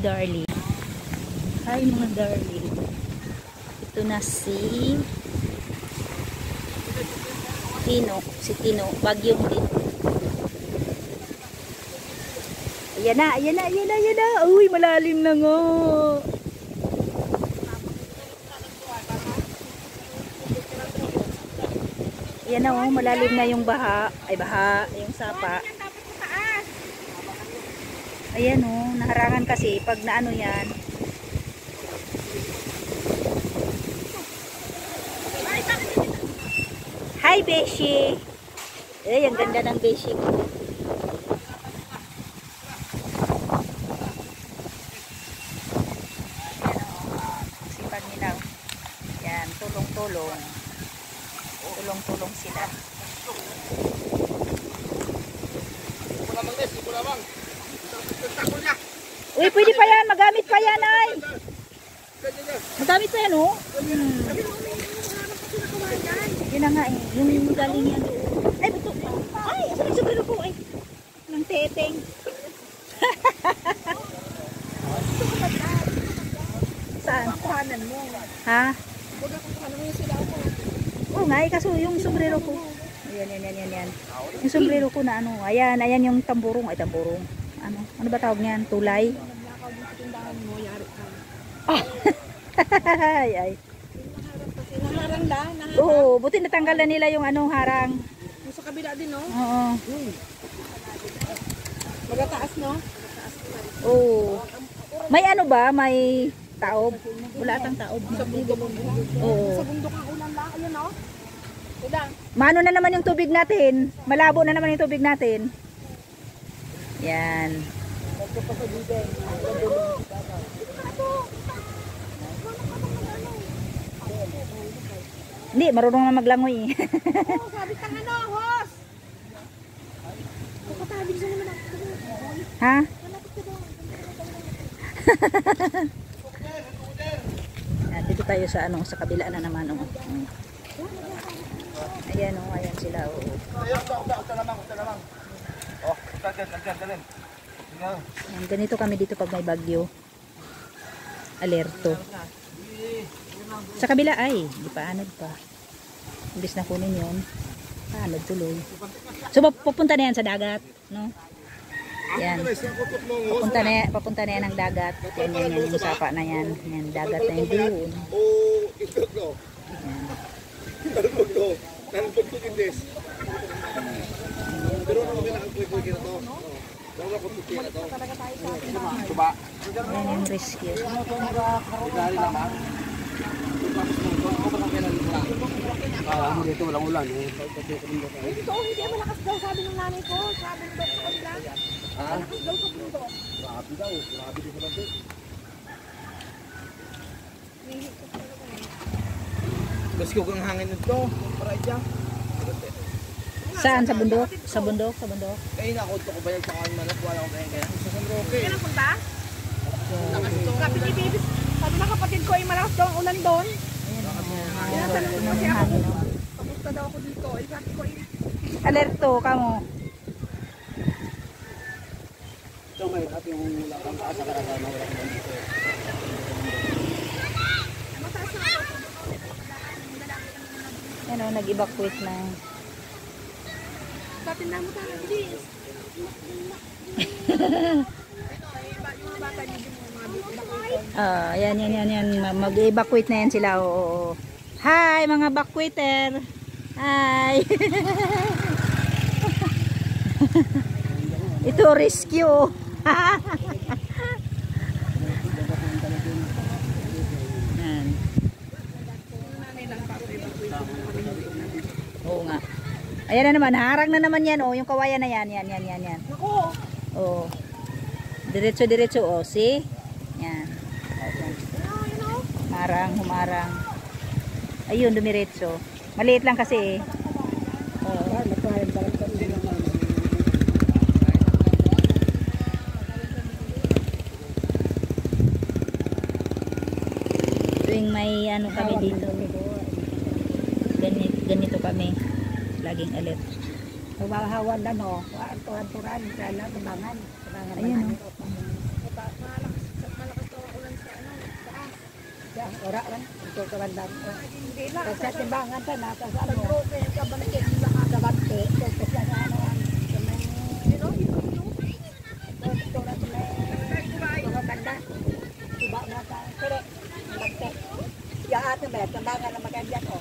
darling. Hi mga darling. Ito na si Tino. Si Tino. Bagyong Tino. Ayan na, ayan na, ayan na, ayan na. Uy, malalim na nga. Ayan na, oh, malalim na yung baha. Ay, baha. Yung sapa. Ayan, oh. Naharangan kasi pag naano yan. Hi, Beshi. Eh, ang ganda ng Beshi ko. Sipag nila. Yan, tulong-tulong. Tulong-tulong sila. Uy, pwede pa yan. Magamit pa yan, ay. Magamit pa yan, oh. Yun na nga, eh. Yung galing yan doon. Ay, buto. Ay, asan yung sombrero ko, ay. Ng teteng. Saan? Kuhanan mo. Ha? Oo nga, kaso yung sombrero ko. Ayan. Yung sombrero ko na ano. Ayan, ayan yung tamburong. Ay, tamburong. Ano ba tawag niyan? Tulay? Ay. Naharang na? Oo, buti natanggal na nila yung anong harang. Sa kabila din, no? Oo. Magataas, no? Oo. May ano ba? May taob? Wala atang taob. Sa bundok. Oo. Sa bundok ang ulan lang. Ayun, no? Udang. Mano na naman yung tubig natin. Malabo na naman yung tubig natin. Yan. Hindi, marunong na maglangoy. Oo, sabi ka nga, hos! Kapatawid siya naman ako. Ha? Dito tayo sa sa kabila na naman. Ayan, ayan sila. Ayan, ganito kami dito pag may bagyo. Alerto. Sa kabila ay, di pa anod pa. Imbis na kunin yun, anod tuloy. So papunta na yan sa dagat, no? Yan. Papunta na yan ang dagat. Yan yung sapa na yan. Yan, dagat na yung doon. Yan yung rescue. Dito walang ulan. Dito, hindi malakas daw, sabi ng nanay ko. Sabi ng doktor lang. Malakas daw sa bundok. Grabe daw, grabe dito lang dito. Gusto ko ang hangin nito. Para dyan. Saan? Sa bundok? Sa bundok? Sa bundok? Eh, nakunto ko ba yung saan manap? Wala ko kaya kaya. Sa San Roque. Kaya napunta? Sabi ni Baby, sabi ng kapatid ko ay malakas daw ang ulan doon. Tinatanong ko kasi ako, kamusta daw ako dito? Eh, sabi ko ay... Alerto kamo. Ito may at yung wala kang taas sa karaga na wala kang dito. Mataas na ako. Yan o, nag-evacuate na. Sabi na mo tayo, bilis. Yung mga bata dito mo, mga bata. Yan. Mag-evacuate na yan sila. Oo. Hi, mga evacuator. Hi. Ito, rescue. Yan. Oo nga. Ayan na naman, harang na naman yan. Oh, yung kawayan na yan. Yan. Ako. Oh. Diretso, oh. See? Yan. Humarang. Ayun, dumiretso. Maliit lang kasi eh. Tuwing may kami dito. Ganito kami. Laging alert. Hawan na no. Turan-turan. Kala, tubangan. Ayun o. Ora kan, ito kabandang. Hindi lang. Kasi timbangan ta na sa ano. Sa bante, sa bante. Kasi sa ano. Ito na sa banda. Iba na sa kere. Bante. Ya ate ba, timbangan na magandyan oh.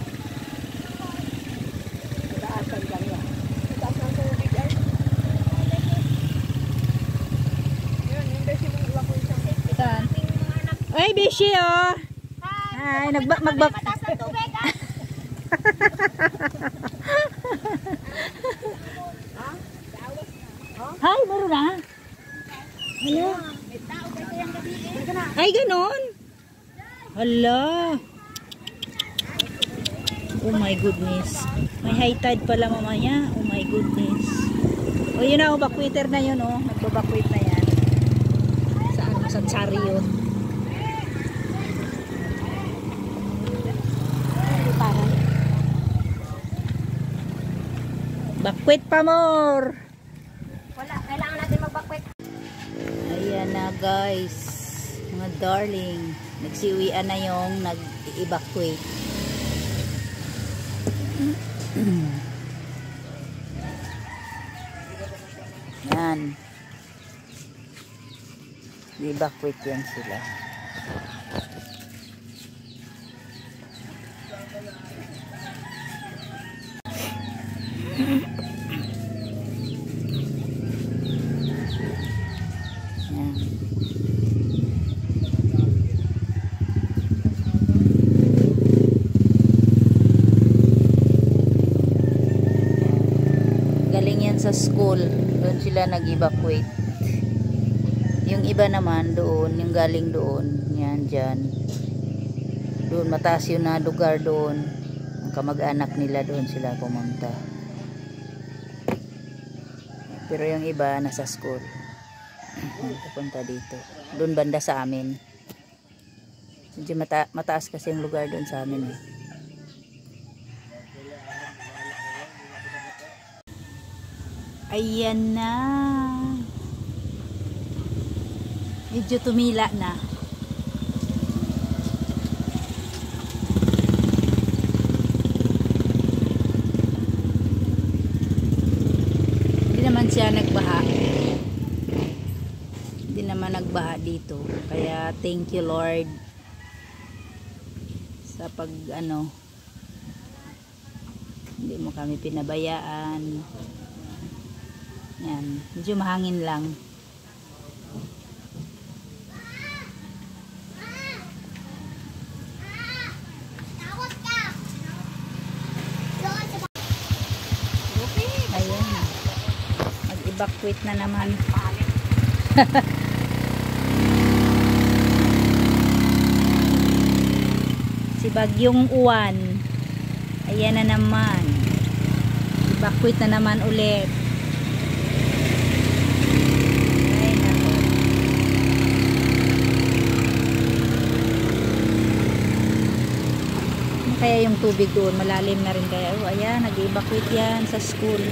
Taasan lang yan. Taasan sa bigay. Yun, yung beshi mong iwa ko isang. Saan? Ay, Bishi, oh. Ay, magbak. Mataas na tubig, ah. Hi, meron na. Ano? Ay, ganon. Hala. Oh my goodness. May high tide pala mamaya. Oh my goodness. Oh, yun na, backwater na yun, oh. Nagbabakwit na yan. Sa ano, sa chariot. Bakwit pa more. Wala, kailangan natin magbakwit. Ayan na guys. Mga darling. Nagsiuwian na yung nag-evacuate. Yan. I-evacuate yan sila. Yan. Galing yan sa school. Doon sila nag-evacuate. Yung iba naman doon, yung galing doon. Yan, dyan. Doon, mataas yun na lugar doon. Ang kamag-anak nila doon sila pumunta. Pero yung iba nasa school. Pupunta dito. Doon banda sa amin. Medyo mataas kasi yung lugar doon sa amin eh. Ayan na. Medyo tumila na. Hindi naman siya nagbaha. Hindi naman nagbaha dito. Kaya thank you Lord sa pag ano, hindi mo kami pinabayaan. Yan, medyo mahangin lang. Ayan. Mag-evacuate na naman. Si Bagyong Uwan. Ayan na naman. Evacuate na naman ulit. Kaya yung tubig doon malalim na rin kaya. Oh, ayan, nag-evacuate yan sa school.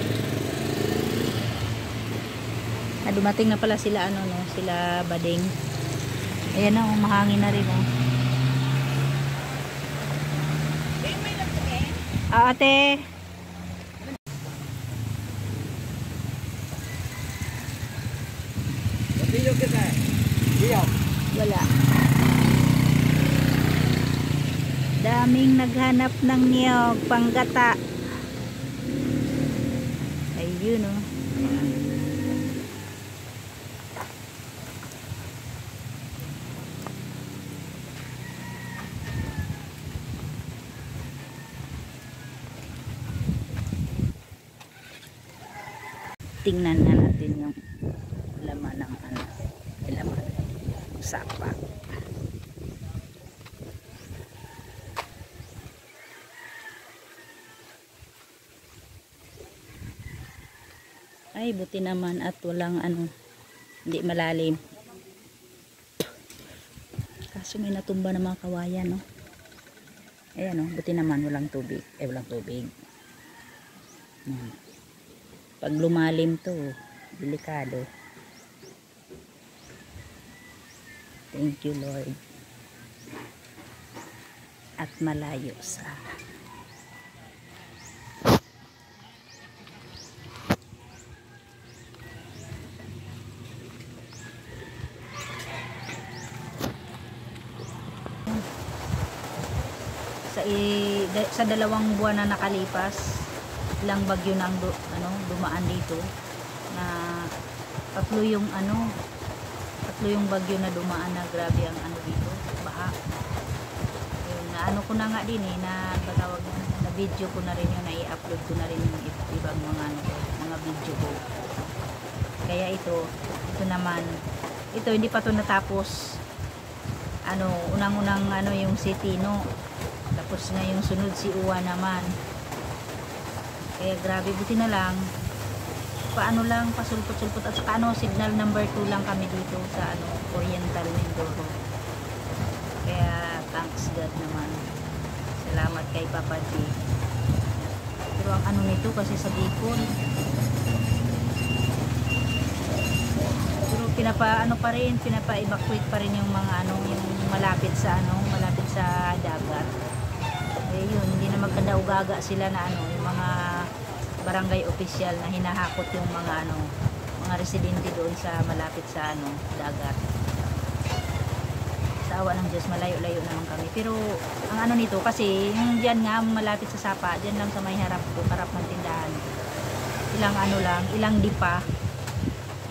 Dumating na pala sila ano no, sila Bading. Ayan na, mahangin na rin oh. Ate. Wala. Daming naghanap ng niyog, panggata. Ayun oh. Tingnan na natin yung laman ng ano, laman sapa. Ay, buti naman at walang ano, hindi malalim. Kaso may natumba na mga kawayan, no? Ayan, no? Buti naman walang tubig. Walang tubig. Ayan. Pag lumalim to, delikado. Thank you, Lord. at malayo sa sa 2 buwan na nakalipas, ilang bagyo nang dumaan dito, na tatlo yung bagyo na dumaan na grabe ang dito, baha. Yun, na ko na nga din na batawag na video ko na rin yun, na i-upload ko na rin yung ibang mga video ko. Kaya ito naman, hindi pa to natapos. Unang-unang yung si Tino, tapos na yung sunod si Uwa naman. Kaya grabe, buti na lang pasulpot-sulpot, at saka signal number 2 lang kami dito sa Oriental Mindoro. Kaya thanks God naman, salamat kay Papa G. Pero ang nito kasi sa Bicol, pero pinapa-evacuate pa rin yung mga yung malapit sa dagat. Yun, hindi na magkadaugaga sila na yung mga barangay official na hinahakot yung mga residente doon sa malapit sa dagat. Sa awa ng Diyos, malayo-layo naman kami. Pero ang nito kasi yung diyan nga malapit sa Sapa, diyan lang sa may harap ng tindahan. Ilang dipa,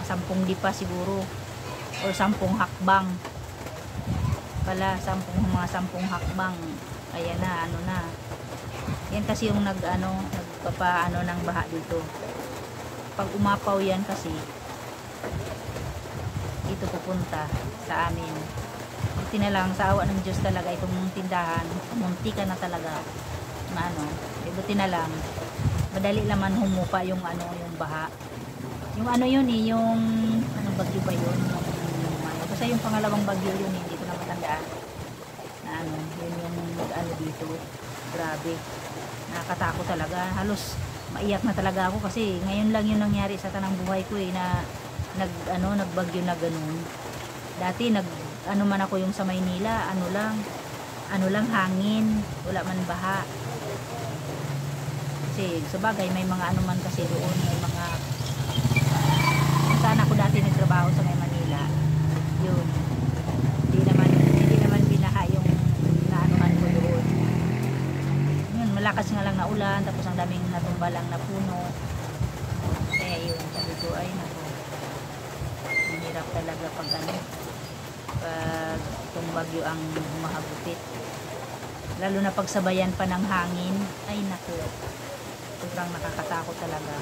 10 dipa siguro, or 10 hakbang pala, 10 hakbang. Kaya na yan kasi yung nagpapa ng baha dito. Pag umapaw yan kasi dito pupunta sa amin. Buti na lang, sa awa ng Diyos talaga, itong tindahan munti ka na talaga na buti na lang, madali naman humupa yung yung baha. Yung yung bagyo ba yun, basta yung pangalawang bagyo yun, hindi ko na matandaan na yun yung dito. Grabe, nakakatakot talaga. Halos maiyak na talaga ako kasi ngayon lang yun nangyari sa tanang buhay ko na nagbagyo na ganun. Dati man ako yung sa Maynila, lang hangin, wala man baha. Kasi sa bagay may mga man kasi doon, may mga saan ako dati nagtrabaho sa Manila. Yun, hindi naman binaha yung naanuhan ko doon. Yun, malakas nga lang na ulan, tapos ang daming natumba lang na puno. Yun, sabi ko ay nako, hirap talaga pag itong bagyo ang humahagupit, lalo na pagsabayan pa ng hangin. Ay nako, sobrang nakakatakot talaga.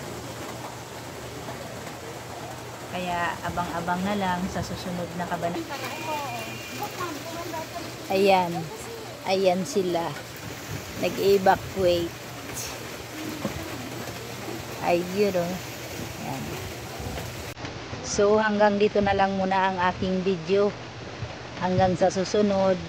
Kaya abang-abang na lang sa susunod na kabanata. Ayan sila nag-evacuate. Ayun Ayan. So hanggang dito na lang muna ang aking video. Hanggang sa susunod.